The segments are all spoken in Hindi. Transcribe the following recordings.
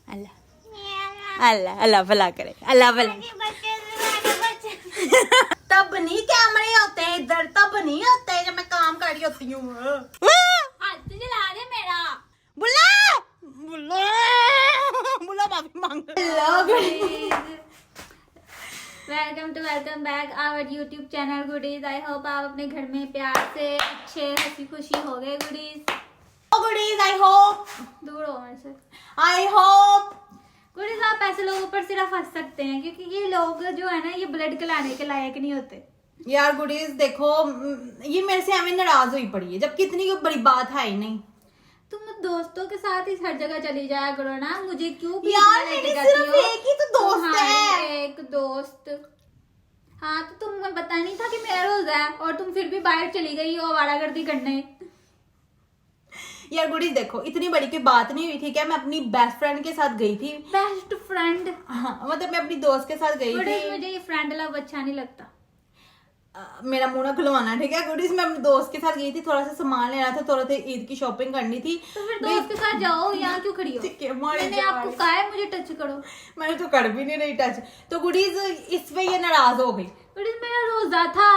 अल्लाह अल्लाह अल्लाह भला करे, अल्लाह भला। तब नहीं कैमरे होते हैं इधर, तब नहीं होते जब मैं काम कर रही होती हूँ। हाथ जला दे मेरा। बुला बुला बुला, माफी मांग। Welcome back our YouTube channel Goodies. I hope आप अपने घर में प्यार से अच्छे हंसी खुशी हो गए गुडीज। गुडीज आई होप, दूर हो मेरे से। आई होप गुडीज आप ऐसे लोगों पर सिर्फ हंस सकते हैं क्योंकि ये लोग जो है ना ये ब्लड खिलाने के लायक नहीं होते। यार गुडीज देखो, ये मेरे से हमें नाराज हुई पड़ी है जबकि इतनी कोई बड़ी बात है ही नहीं। तुम दोस्तों के साथ ही हर जगह चली जाया करो ना, मुझे क्यों यार मेरी सिर्फ एक ही तो दोस्त है। एक दोस्त। हाँ तो तुम्हें पता नहीं था कि मेरा रोजा है और तुम फिर भी बाहर चली गई हो आवारागर्दी करने। यार गुडीज देखो, इतनी बड़ी कोई बात नहीं हुई, ठीक है। मैं अपनी बेस्ट फ्रेंड के साथ गई थी। Best friend? हाँ मतलब मैं अपनी दोस्त के साथ गई थी। मुझे ये फ्रेंड लव अच्छा नहीं लगता। मेरा मुंह ना खुलवाना, ठीक है गुडीज। मैं अपने दोस्त के साथ गई थी, थोड़ा सा सामान लेना था, थोड़ा सा ईद की शॉपिंग करनी थी। तो फिर दोस्त के साथ जाओ, यहाँ क्यों खड़ी हो? मैंने आपको कहा है मुझे टच करो। मैंने तो कर भी नहीं रही टच। तो गुडीज इस पे ये नाराज हो गई। गुडीज मेरा रोजा था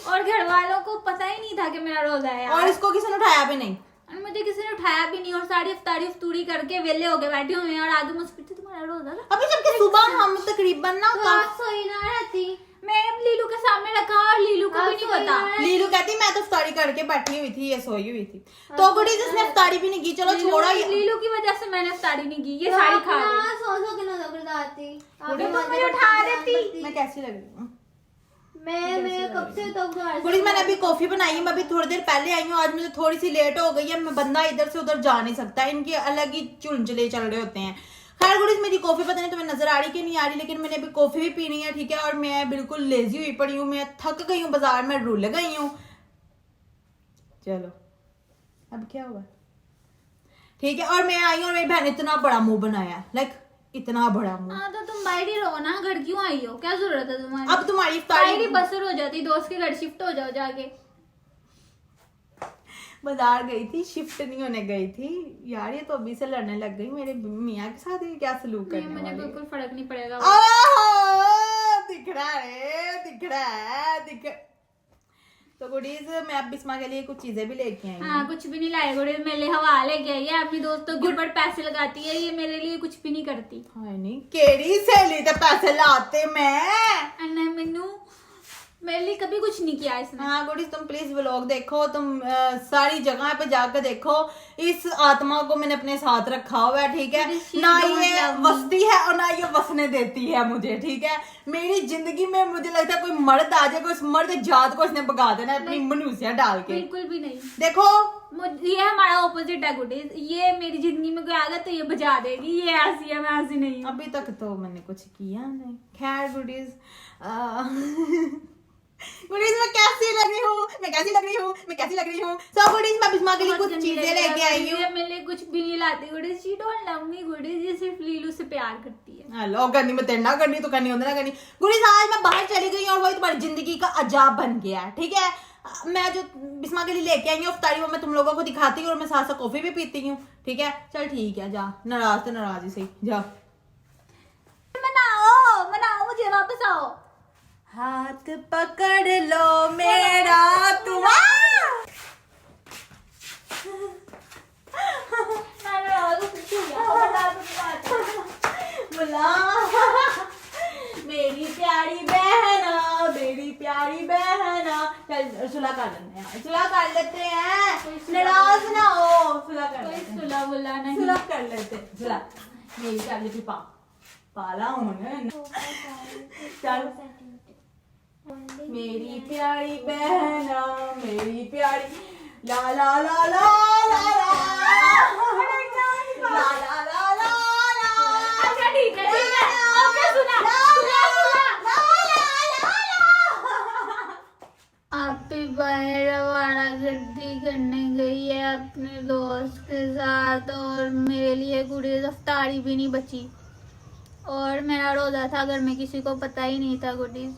और घर वालों को पता ही नहीं था कि मेरा रोजा है और इसको किसी ने उठाया भी नहीं, मुझे किसी ने उठाया भी नहीं। और सारी इफ्तारी उफ्तूरी करके वेले हो गए बैठे हुए हैं और आगे मुझसे पूछते तुम्हारा रोजा था? अभी जबकि सुबह हम तकरीबन ना सोई ना रहती। मैं लीलू के सामने रखा और लीलू को भी नहीं पता। लीलू कहती मैं तो इफ्तारी करके बैठी हुई थी, ये सोई हुई थी। तो गुडीज इसने इफ्तारी भी नहीं की। चलो छोड़ो, लीलू की वजह से मैंने इफ्तारी नहीं की। ये साड़ी खा गई। सो के ना जबरदस्ती मुझे उठा देती। मैं कैसी लग रही हूँ? मैं कब से तो घर गुडीज मैंने अभी कॉफी बनाई है, मैं अभी थोड़ी देर पहले आई हूँ। आज मुझे थोड़ी सी लेट हो गई है। मैं बंदा इधर से उधर जा नहीं सकता, इनके अलग ही चुलचले चल रहे होते हैं। खैर गुडीज मेरी कॉफी पता नहीं तुम्हें नजर आ रही कि नहीं आ रही, लेकिन मैंने अभी कॉफी भी पीनी है, ठीक है। और मैं बिल्कुल लेजी हुई पड़ी हूँ, मैं थक गई हूँ, बाजार में रुल गई हूँ। चलो अब क्या हुआ, ठीक है। और मैं आई हूँ और मेरी बहन इतना बड़ा मुंह बनाया, लाइक इतना बड़ा मुंह। हाँ तो तुम बाहर ही रहो ना, घर क्यों आई हो? क्या जरूरत है तुम्हारी? अब तुम्हारी इफ्तारी बसर हो जाती, दोस्त के घर शिफ्ट हो जाओ जाके। बाजार गई थी, शिफ्ट नहीं होने गई थी। यार ये तो अभी से लड़ने लग गई मेरे मियाँ के साथ। ये क्या सलूक करने मुझे वाली? बिल्कुल फर्क नहीं पड़ेगा। दिख रहा है, दिख रहा है। तो गुडीज मैं अब बिस्मा के लिए कुछ चीजें भी लेके आई हूँ। हाँ कुछ भी नहीं लाए गुडीज, मेरे लिए हवा लेके आई है। अपनी दोस्तों के ऊपर पैसे लगाती है, ये मेरे लिए कुछ भी नहीं करती। हाय नहीं, केड़ी सहेली ते पैसे लाते मैं मैनू मेरे लिए कभी कुछ नहीं किया इसने। हाँ गुडीज तुम प्लीज व्लॉग देखो, तुम सारी जगह पे जाकर देखो। इस आत्मा को मैंने अपने साथ रखा हुआ है, ठीक है। ना ये वसती है और ना ये वसने देती है मुझे, ठीक है। मेरी जिंदगी में मुझे लगता है कोई मर्द आ जाए, कोई मर्द जात को इसने भगा देना अपनी मनुष्य डाल के। बिल्कुल भी नहीं। देखो ये हमारा ऑपोजिट है गुडीज। ये मेरी जिंदगी में कोई आ गया तो ये बजा देगी, ये ऐसी है, मैं ऐसी नहीं हूँ। अभी तक तो मैंने कुछ किया नहीं। खैर गुडीज गुडीज मैं कैसी लग रही हूँ, मैं कैसी लग रही हूँ। सो गुडीज मैं बिस्मा के लिए कुछ चीजें लेके आई हूँ। मेरे लिए कुछ भी नहीं लाती goodies. She don't love me goodies, ये सिर्फ लीलू से प्यार करती है। हेलो करनी मैं तेरे ना करनी तो करनी होता ना करनी। गुडीज आज मैं बाहर चली गई और वही तुम्हारी जिंदगी का अजाब बन गया, ठीक है। मैं जो बिस्मा के लिए लेके आई हूँ इफ्तारी, वो मैं तुम लोगों को दिखाती हूँ और मैं साथ साथ कॉफी भी पीती हूँ, ठीक है। चल ठीक है, जा। नाराज तो नाराज ही सही, जा। मनाओ मुझे, वापस आओ। हाथ पकड़ लो मेरा तुम। बुला मेरी प्यारी बहना, मेरी प्यारी बहना। चल सुलह कर लेते हैं, सुलह कर लेते हैं, नाराज ना हो। सुलह कर लेते हैं, सुलह बुला नहीं, सुलह कर लेते हैं। सुलह मेरी प्यारी भी पाला हूँ चल। मेरी प्यारी बहना, मेरी प्यारी ला ला ला ला ला ला ला ला ला ला। अच्छा ठीक है ओके सुना। आप भी बाहर आवारागर्दी करने गई है अपने दोस्त के साथ और मेरे लिए गुडीज इफ्तारी भी नहीं बची और मेरा रोजा था, घर में किसी को पता ही नहीं था गुडीज।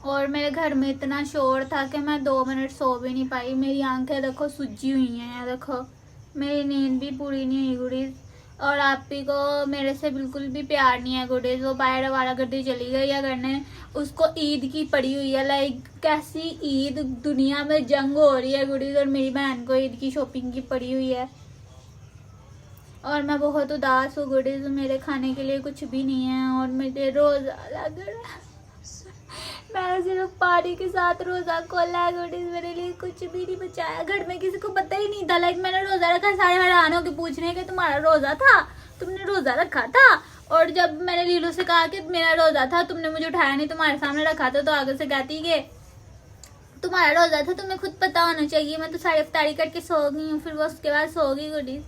और मेरे घर में इतना शोर था कि मैं 2 मिनट सो भी नहीं पाई। मेरी आंखें देखो सूजी हुई हैं, देखो मेरी नींद भी पूरी नहीं हुई गुडीज। और आपी को मेरे से बिल्कुल भी प्यार नहीं है गुडीज। वो बाहर आवारागर्दी चली गई है करने, उसको ईद की पड़ी हुई है। लाइक कैसी ईद, दुनिया में जंग हो रही है गुडीज, और मेरी बहन को ईद की शॉपिंग की पड़ी हुई है। और मैं बहुत उदास हूँ गुडीज, मेरे खाने के लिए कुछ भी नहीं है और मुझे रोज़ा लग रहा है। मैंने सिर्फ पानी के साथ रोज़ा खोला है गुडीज, मेरे लिए कुछ भी नहीं बचाया। घर में किसी को पता ही नहीं था। लाइक मैंने रोज़ा रखा, सारे हैरान होकर पूछ रहे हैं कि तुम्हारा रोज़ा था, तुमने रोज़ा रखा था। और जब मैंने लीलू से कहा कि मेरा रोज़ा था, तुमने मुझे उठाया नहीं, तुम्हारे सामने रखा था, तो आगे से कहती कि तुम्हारा रोज़ा था, तुम्हें खुद पता होना चाहिए। मैं तो सारी अफ्तारी करके सो गई हूँ, फिर वो उसके बाद सो गई गुडीज।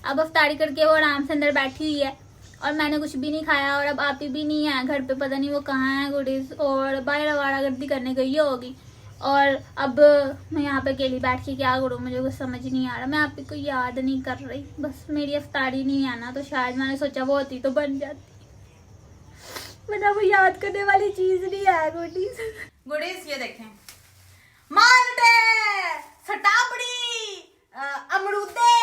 अब अफ्तारी करके वो आराम से अंदर बैठी हुई है और मैंने कुछ भी नहीं खाया। और अब आप ही भी नहीं है घर पे, पता नहीं वो कहाँ है गुडीज, और बाहर आवारागर्दी करने गई होगी। और अब मैं यहाँ पे अकेली बैठ के क्या करूँ, मुझे कुछ समझ नहीं आ रहा। मैं आप ही को याद नहीं कर रही, बस मेरी अफ्तारी नहीं है ना, तो शायद मैंने सोचा वो होती तो बन जाती, वरना वो याद करने वाली चीज नहीं है गुडीज। गुडीज ये देखें, माल्टे, सटापड़ी, अमरूदे।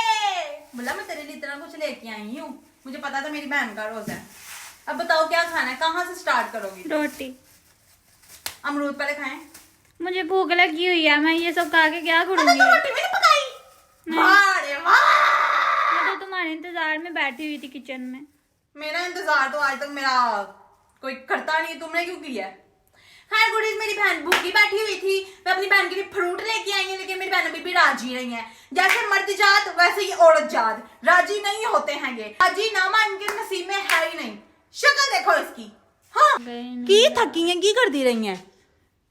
बोला मैं तेरे लिए इतना कुछ लेके आई हूँ, मुझे पता था मेरी बहन का रोजा है। अब बताओ क्या खाना है, कहाँ से स्टार्ट करोगी? रोटी। अमरूद पहले खाएं। मुझे भूख लगी हुई है, मैं ये सब खा के क्या करूँगी? तो रोटी भी नहीं पकाई? वाह रे वाह! मैं तो तुम्हारे इंतजार में बैठी हुई थी किचन में। मेरा इंतजार तो आज तक मेरा कोई करता नहीं, तुमने क्यों किया? खैर गुडीज, मेरी बहन भूखी बैठी हुई थी, मैं अपनी बहन के लिए फ्रूट लेके आई हूँ, लेकिन मेरी बहन अभी भी राजी नहीं है। जैसे मर्द जात वैसे ही औरत जात, राजी नहीं होते हैं ये। राजी नामा इनके नसीब में है ही नहीं। शक्ल देखो इसकी। हाँ की थकी है, की कर दी रही है।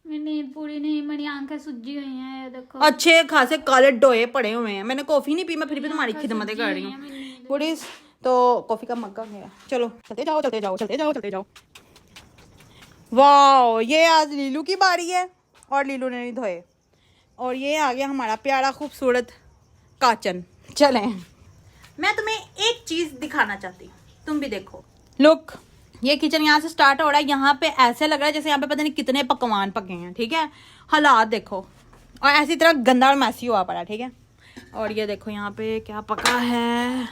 मेरी नींद पूरी नहीं, मेरी आंखें सूजी हुई हैं, ये देखो। अच्छे खासे काले डोए पड़े हुए हैं। मैंने कॉफी नहीं पी, मैं फिर भी तुम्हारी खिदमतें कर रही हूँ गुडीज। तो कॉफी का मग्गा गया, चलो चलते जाओ चलते जाओ चलते जाओ चलते जाओ। वाह, ये आज लीलू की बारी है और लीलू ने नहीं धोए, और ये आ गया हमारा प्यारा खूबसूरत काचन। चलें, मैं तुम्हें एक चीज दिखाना चाहती हूँ, तुम भी देखो। लुक, ये किचन यहाँ से स्टार्ट हो रहा है, यहाँ पे ऐसे लग रहा है जैसे यहाँ पे पता नहीं कितने पकवान पके हैं। ठीक है, हालात देखो, और ऐसी तरह गंदा और मैसी हुआ पड़ा। ठीक है, और ये देखो यहाँ पे क्या पका है,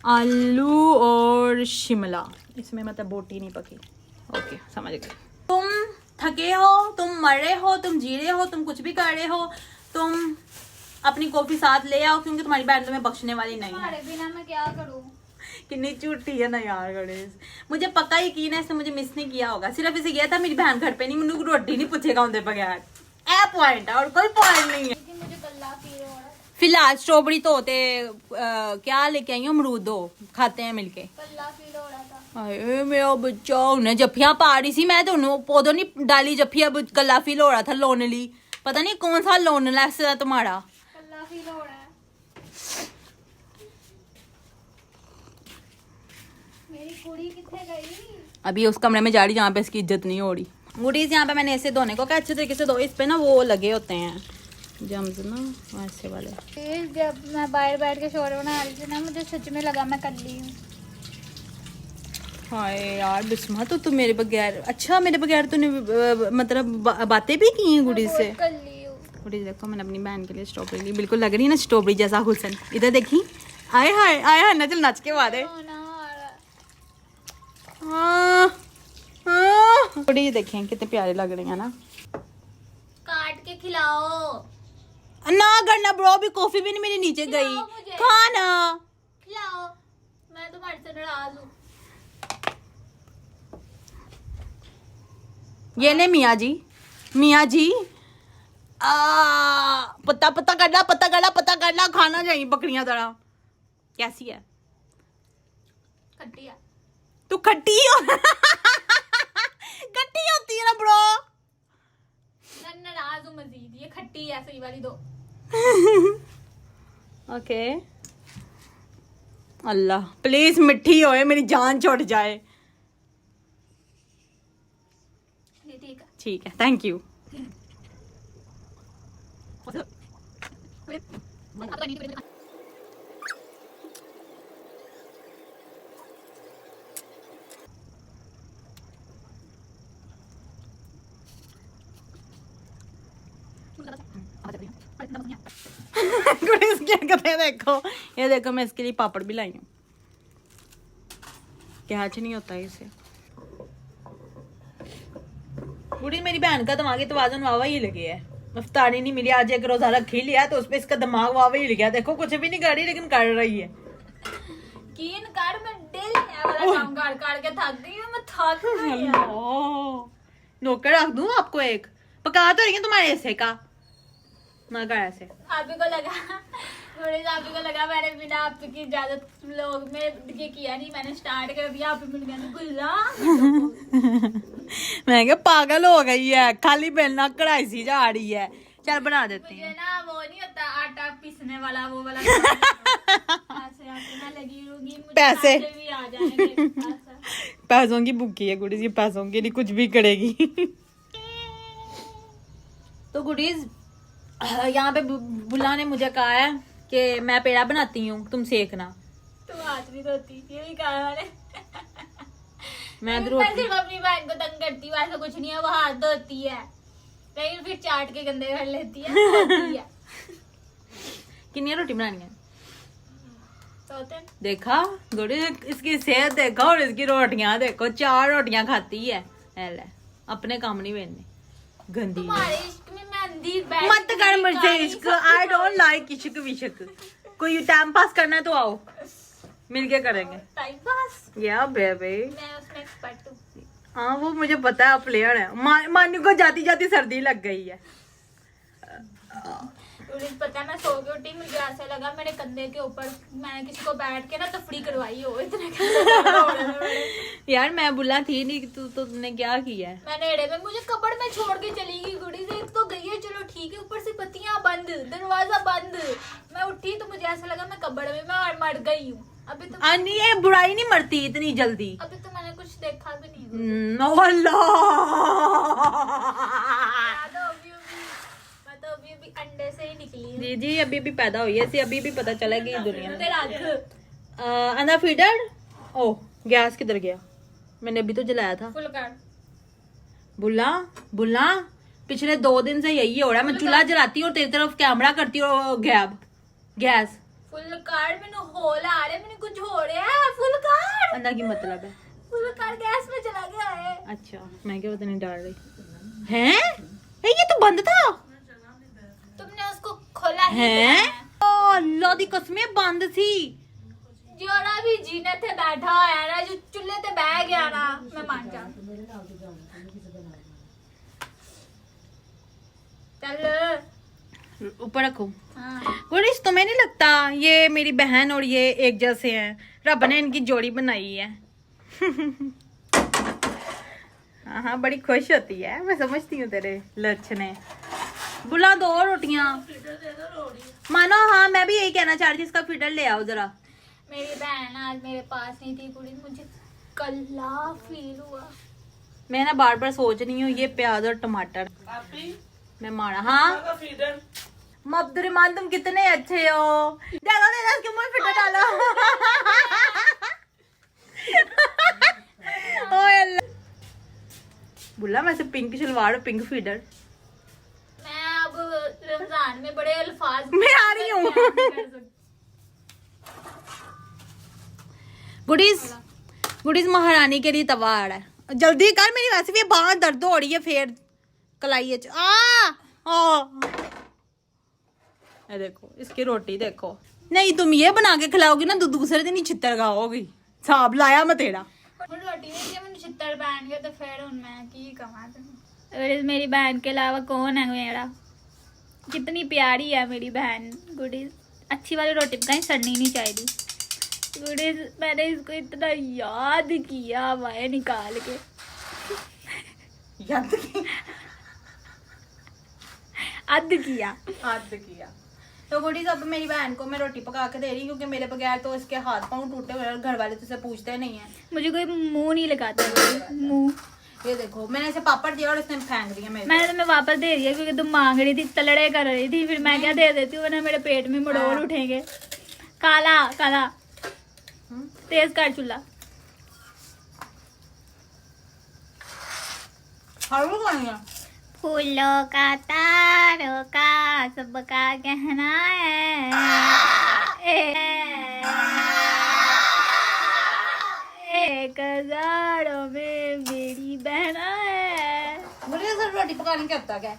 आलू और शिमला। इसमें मतलब बोटी नहीं पकी। ओके, समझ गए। तुम थके हो, तुम मर रहे हो, तुम जी रहे हो, तुम कुछ भी कर रहे हो, तुम अपनी कॉफी साथ ले आओ, क्योंकि तुम्हारी बहन तुम्हें बख्शने वाली नहीं है। तुम्हारे बिना मैं क्या करूं? कितनी झूठी है ना यार गणेश। मुझे पक्का यकीन है इसने मुझे मिस नहीं किया होगा, सिर्फ इसे किया था मेरी बहन घर पे नहीं, मुझे रोटी नहीं पूछेगा उनके बगैर। ए पॉइंट है और कोई पॉइंट नहीं है। मुझे गल्ला पी रहा है। फिलहाल स्ट्रॉबेरी तो होते क्या लेके आई हूँ, अमरूद दो, खाते हैं मिलके। गल्ला पी रहा था। अरे मेरा बच्चा, उन्हें जफ्फियां पा रही थी, मैं तो उन्हें पौधों नहीं डाली जफ्फिया, गला फील हो रहा था लोनली। पता नहीं कौन सा लोनलेस है तुम्हारा। गल्ला फील हो रहा है। मेरी कुड़ी किथे गई? अभी उस कमरे में जा रही जहाँ पे इसकी इज्जत नहीं हो रही। गुडीज यहाँ पे मैंने ऐसे धोने को क्या अच्छे तरीके से धो, इस पे ना वो लगे होते हैं जम्स ना, ऐसे वाले। जब मैं बाहर बैठ के शोर बना रही थी ना, मुझे सच में लगा मैं कर ली हूँ। हाय यार बिस्मा, तो तू मेरे बगैर, अच्छा मेरे बगैर तूने मतलब बातें भी की हैं गुडीज से। कर ली हूँ। गुडीज देखो, मैंने अपनी बहन के लिए स्ट्रॉबेरी ली, बिल्कुल लग रही है ना स्ट्रॉबेरी जैसा हुसन। इधर देखी, आए हाय आए हाय, नचल नच के वादे। गुडीज देखें कितने प्यारे लग रहे हैं ना। काट के खिलाओ ना करना ब्रो, अभी कॉफी भी नहीं मेरी नीचे गई। मुझे। खाना खिलाओ, मैं तुम्हारे से नाराज हूँ। ये ले मियाँ जी, मियाँ जी, पत्ता पत्ता करना, पत्ता करना, पत्ता करना, खाना चाहिए बकरियां तरह। कैसी है? खट्टी है। तू खट्टी हो खट्टी होती है ना ब्रो। मैं नाराज हूँ मजीद, ये खट्टी है, सही वाली दो। ओके, अल्लाह प्लीज मिठी होए, मेरी जान छुट जाए। ये ठीक है। ठीक है, थैंक यू। क्या कहते हैं, देखो ये देखो, मैं इसके लिए पापड़ भी लाई हूँ। कैच नहीं होता इसे। बूढ़ी मेरी बहन का दिमागी तवाज़ुन वावा ही लगे है। इफ्तारी नहीं मिली आज, एक रोजा रख ही लिया तो उसपे इसका दिमाग वावा ही गया। देखो कुछ भी नहीं कर रही लेकिन कर रही है। कीन कर मैं डेली वाला काम कर के थक गई हूं। मैं थक गई हूं। नौकर रख दूं आपको एक? पका तो रही है तुम्हारे ऐसे का ना कर ऐसे। आप को लगा मैंने बिना आपकी इजाजत लोग में ये किया नहीं, मैंने स्टार्ट कर दिया। आप मिल गया गुल्ला। मैं क्या पागल हो गई है, खाली बेलना कढ़ाई सी जा रही है। चल बना देते मुझे हैं। ना वो नहीं होता आटा पीसने वाला, वो वाला ऐसे आके मैं लगी रहूंगी, मुझे पैसे भी आ जाएंगे ऐसा। पैसों की भूखी है गुडीज, ये पैसों के लिए कुछ भी करेगी। तो गुडीज यहाँ पे बुल्ला ने मुझे कहा है कि मैं पेड़ा बनाती हूँ, तुम सेकना। तुम हाथ नहीं धोती, ये भी कहा मैंने। मैं मैं सिर्फ अपनी बहन को तंग करती हूँ, ऐसा कुछ नहीं है। वो हाथ धोती है लेकिन फिर चाट के गंदे कर लेती है, धोती है। कितनी रोटी बनानी है? धोते देखा गुडीज, इसकी सेहत देखो और इसकी रोटियां देखो, 4 रोटियां खाती है। ले अपने काम नहीं बेचने, गंदी तुम्हारे इश्क में मैं अंधी बैठ मत कर मुझसे इश्क। आई डोंट लाइक इश्क विश्क। कोई टाइम पास करना है तो आओ, मिलके करेंगे टाइम पास। या बेबी मैं उसमें एक्सपर्ट हूँ। हाँ वो मुझे पता है, प्लेयर है। मानू को जाती जाती सर्दी लग गई है। मुझे पता है, मैं सो के उठी, मुझे ऐसा लगा मेरे कंधे के ऊपर मैंने किसी को बैठ के ना तफरी करवाई हो। इतने यार मैं बुला थी नहीं, तुमने क्या किया है? मैंने एड़े में, मुझे कपड़ में छोड़ के चली गई गुड़ी से। एक तो गई है चलो ठीक है, ऊपर से बत्तियां बंद, दरवाजा बंद। मैं उठी तो मुझे ऐसा लगा मैं कपड़ में मैं मर गई हूँ। अभी तो ये बुराई नहीं मरती इतनी जल्दी। अभी तो मैंने कुछ देखा भी नहीं। मैं तो अभी अंडे से ही निकली हूँ। जी जी अभी भी पैदा हुई है, इसे अभी भी पता चलेगी इस दुनिया में। तेरा अंदर फीडर। ओ गैस किधर गया? मैंने अभी तो जलाया था। फुल कर बुल्ला बुल्ला पिछले 2 दिन से यही हो रहा है। मैं चूल्हा जलाती हूँ और तेरी तरफ कैमरा करती हूँ गैस। फुल कर मैंने होल आ रहे, मैंने कुछ हो रहा है। फुल कर अंदर की मतलब है फुल कर गैस में चला गया है। अच्छा मैं क्या पता नहीं डाल रही है। ये तो बंद था। तुमने उसको खोला है अल्लाह दी कसम बंद थी। जोड़ा भी जीने थे बैठा है ना, जो चूल्हे ते बह गया ना, मैं मान जा। चल ऊपर रखो। हाँ। गुरिश तुम्हें नहीं लगता ये मेरी बहन और ये एक जैसे हैं? रब ने इनकी जोड़ी बनाई है। हाँ हाँ बड़ी खुश होती है, मैं समझती हूँ तेरे लक्षण। बुला 2 रोटियां मानो। हाँ मैं भी यही कहना चाह रही थी, इसका फीडर ले आओ जरा। मेरी बहन आज मेरे पास नहीं थी कुड़ी, मुझे कल्ला फील हुआ। मैं ना बार बार सोच रही हूँ ये प्याज और टमाटर मैं मारा। हाँ अब्दुलरहमान तुम कितने अच्छे हो। डालो दे इसके मुंह में फीडर डालो। ओए अल्लाह। बुला मैं से पिंक शलवार और पिंक फीडर। मैं अब रमजान में बड़े अल्फाज मैं आ रही हूँ। गुडीज महारानी के लिए तवा आ रहा है, जल्दी कर। मेरी वैसे भी बांह दर्द हो रही है फिर कलाई ये देखो इसकी रोटी देखो। नहीं तुम ये बना के खिलाओगी ना तो दूसरे दिन ही छितर खाओगी। साहब लाया मैं तेरा रोटी नहीं कि मैंने छितर पहन के तो फिर मैं की कमा दूँ। मेरी बहन के अलावा कौन है मेरा? कितनी प्यारी है मेरी बहन। गुडीज अच्छी वाली रोटी पकाई, सड़नी नहीं चाहिए। गुडीज मैंने इसको इतना याद किया वाए निकाल के। अद किया। तो गुडीज अब मेरी बहन को मैं रोटी पका के दे रही हूँ क्योंकि मेरे बगैर तो इसके हाथ पांव टूटे हुए और घर वाले तो इसे पूछते नहीं है। मुझे कोई मुंह नहीं लगाता मुंह। ये देखो मैंने इसे पापड़ दिया और इसने फेंक दिया मेरे। मैंने तुम्हें वापस दे दिया क्योंकि तुम मांग रही थी, तलड़े कर रही थी। फिर मैं क्या दे देती हूँ, वरना मेरे पेट में मड़ोल उठेंगे। काला काला तेज कर चूल्हा। फूलों का तारों का सबका कहना है एक हजारों में मेरी बहना है। मुझे सर रोटी पकाने क्या आता क्या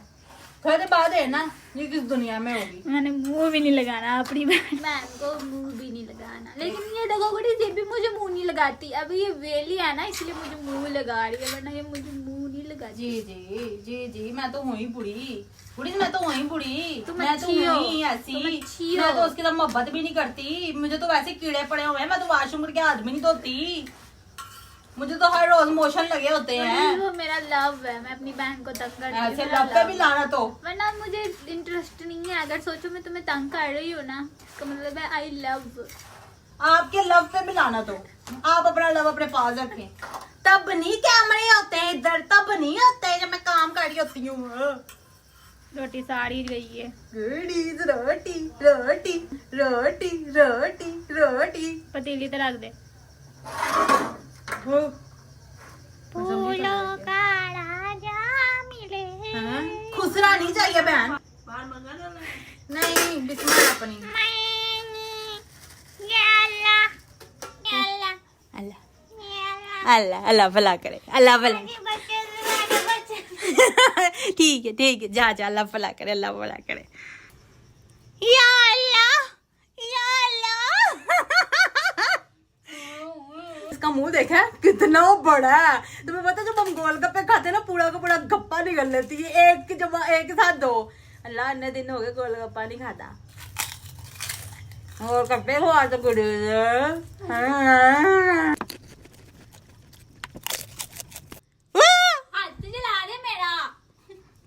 घर बाद है ना, ये किस दुनिया में होगी। मैंने मुंह भी नहीं लगाना अपनी बहन को, मुंह भी नहीं लगाना। लेकिन ये देखो गुड़ी ये भी मुझे मुंह नहीं लगाती। अभी ये वेली है ना इसलिए मुझे मुंह लगा रही है, वरना ये मुझे मुंह नहीं लगाती। जी जी जी जी, मैं तो हुई बुढ़ी बुढ़ी, मैं तो हुई बुढ़ी, तुम मैं तो अच्छी हो, हुई ऐसी, तुम अच्छी मैं हो। तो उसके साथ मोहब्बत भी नहीं करती। मुझे तो वैसे कीड़े पड़े हुए हैं, मैं तो वॉशरूम करके हाथ भी नहीं धोती। मुझे तो हर रोज मोशन लगे होते हैं। वो मेरा लव है, मैं अपनी बहन को तंग करती हूँ। ऐसे मेरा लव पे love भी है। लाना तो वरना मुझे इंटरेस्ट नहीं है। अगर सोचो मैं तुम्हें तंग कर रही हूँ ना, इसका मतलब है आई लव। आपके लव पे भी लाना तो, आप अपना लव अपने पास रखें। तब नहीं कैमरे होते हैं इधर, तब नहीं होते हैं जब मैं काम कर रही होती हूँ। रोटी साड़ी गई है। रोटी रोटी रोटी रोटी रोटी रोटी पतीली तो रख दे। वो फूलों का राजा मिले। हाँ? खुसरा नहीं चाहिए बहन, नहीं बिस्मिल्लाह अपनी। अल्लाह अल्लाह अल्लाह भला करे, अल्लाह भला। ठीक है जा जा, अल्लाह भला करे, अल्लाह भला करे। या अल्लाह या अल्लाह। इसका मुंह देखा है कितना बड़ा है। तुम्हें पता है जब हम गोलगप्पे खाते हैं ना, पूरा का पूरा गप्पा निकल लेती है, एक साथ दो। अल्लाह इतने दिन हो गए गोलगप्पा नहीं खाता। और कपड़े हुआ तो गुड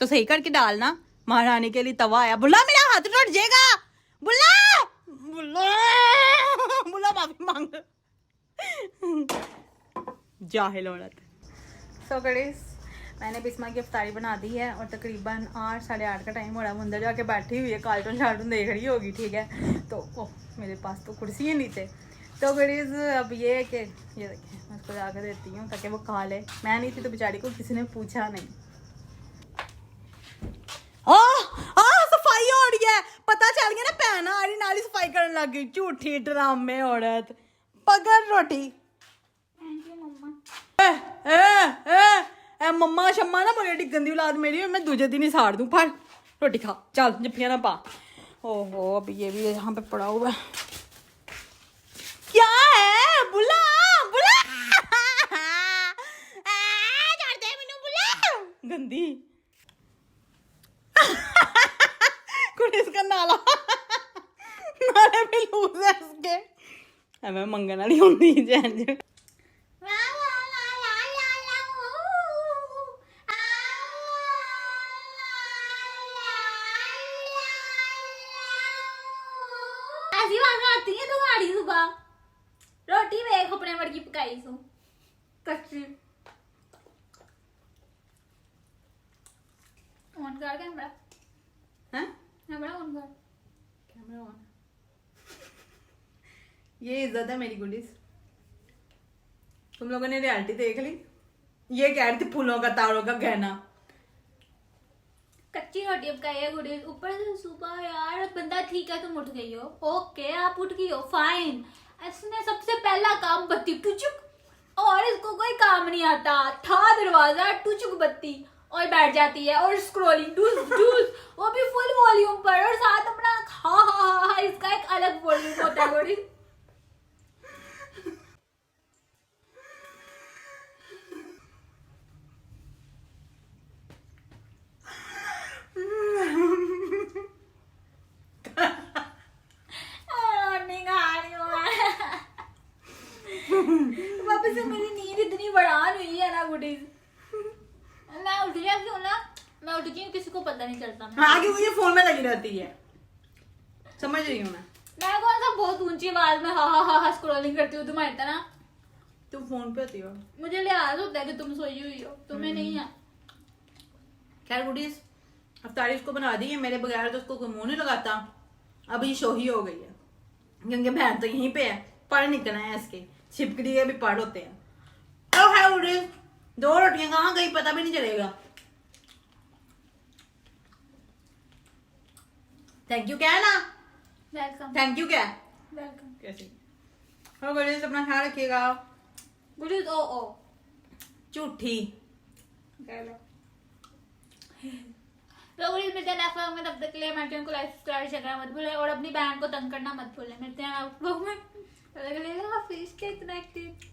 तो सही करके डालना। महारानी के लिए तवा आया। बुला मेरा हाथ टूट जाएगा। बुला बुला बुला, माफी मांग। जाहिल औरत। सो गाइस, मैंने बिस्मा की इफ्तारी बना दी है और तकरीबन 8 साढ़े 8 का टाइम हो रहा है। वो अंदर जाके बैठी हुई है, कार्टून शार्टून देख रही होगी। ठीक है, तो ओह मेरे पास तो कुर्सी ही नहीं थे। तो गाइस अब ये है कि ये देखिए, मैं उसको जाकर देती हूँ ताकि वो खा ले। मैं नहीं थी तो बेचारी को किसी ने पूछा नहीं। सफाई हो रही है, पता चल गया ना, भैन आ रही नाली सफाई करने लग गई। झूठी ड्रामे औरत। पकड़ रोटी। मम्मा शम्मा ना बोले, गंदी औलाद मेरी, मैं दूसरे दिन ही साड़ दूं। फड़ रोटी खा, चल जफ्फियां ना पा। ओहो अब ये भी यहाँ पे पड़ा हुआ है। क्या है? बुला बुला बुला गंदी कुछ इसका नाला नाले पे लूज है इसके। मैं मंगन वाली होंगी जैन। ऐसी आवाज़ आती है तुम्हारी सुबह। रोटी वेख अपने वर्गी पकाई सू कच्ची। ऑन कर कैमरा। हैं? कैमरा ऑन कर। Camera on. ये इज्जत है मेरी गुडीज। तुम लोगों ने रियलिटी देख ली। ये कह रही थी फूलों का तारों का गहना। कच्ची रोटी अब का गुड़ी। ऊपर से सुबह यार बंदा ठीक है, तुम उठ गई हो, ओके आप उठ गई हो, फाइन। इसने सबसे पहला काम बत्ती टुचुक, और इसको कोई काम नहीं आता। था दरवाजा टुचुक बत्ती और बैठ जाती है और स्क्रॉलिंग डूस डूस, वो भी फुल वॉल्यूम पर, और साथ अपना हा हा हा इसका एक अलग वॉल्यूम होता है गुड़ी। वापस से मेरी नींद इतनी बड़ान हुई है ना गुडीज। मैं उठ जाती हूँ ना, मैं उठ गई हूँ, किसी को पता नहीं चलता। हाँ क्योंकि ये फोन में लगी रहती है, समझ रही हूँ मैं कौन सा बहुत ऊंची आवाज में हा हा हा स्क्रॉलिंग करती हूँ तुम्हारी तरह। तुम फोन पे होती हो। मुझे लिहाज होता है कि तुम सोई हुई हो, तुम्हें नहीं है। खैर गुडीज, अफ्तारी उसको बना दी है, मेरे बगैर तो उसको कोई मुंह नहीं लगाता। अब ये शोही हो गई है क्योंकि बहन तो यहीं पे है, पढ़ निकलना है इसके, छिपकली के भी पढ़ होते हैं। तो है गुडीज, 2 रोटियां कहाँ गई पता भी नहीं चलेगा। थैंक यू क्या है ना, वेलकम थैंक यू क्या वेलकम। कैसे। और गुडीज अपना ख्याल रखिएगा। गुडीज ओ ओ झूठी। तो गुडीज मिलते हैं नेक्स्ट व्लॉग में, तब तक के लिए हमारे चैनल को लाइक सब्सक्राइब शेयर करना मत भूलें और अपनी बहन को तंग करना मत भूलें। मिलते हैं आप लोग में, तब तक के लिए हाफिज़। कितना एक्टिव